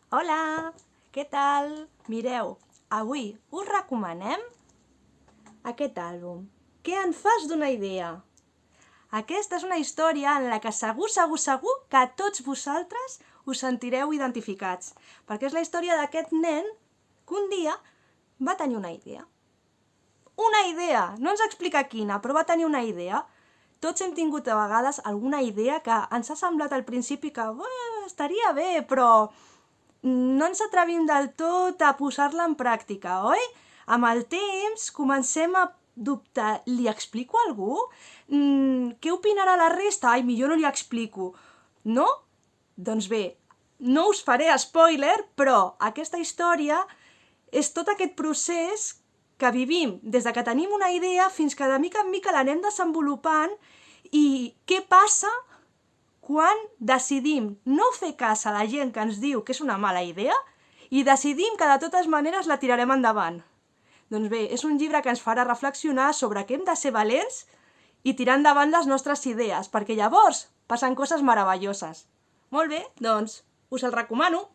Hola, què tal? Mireu, avui us recomanem aquest àlbum. Què en fas d'una idea? Aquesta és una història en la que segur que tots vosaltres us sentireu identificats, perquè és la història d'aquest nen que un dia va tenir una idea. Una idea! No ens explica quina, però va tenir una idea. Tots hem tingut a vegades alguna idea que ens ha semblat al principi que estaria bé, però no ens atrevim del tot a posar-la en pràctica, oi? Amb el temps comencem a dubtar. Li explico a algú? Què opinarà la resta? Ai, millor no li explico. No? Doncs bé, no us faré spoiler, però aquesta història és tot aquest procés que vivim des de que tenim una idea fins que de mica en mica l'anem desenvolupant i què passa quan decidim no fer cas a la gent que ens diu que és una mala idea i decidim que de totes maneres la tirarem endavant. Doncs bé, és un llibre que ens farà reflexionar sobre que hem de ser valents i tirar endavant les nostres idees, perquè llavors passen coses meravelloses. Molt bé, doncs us el recomano.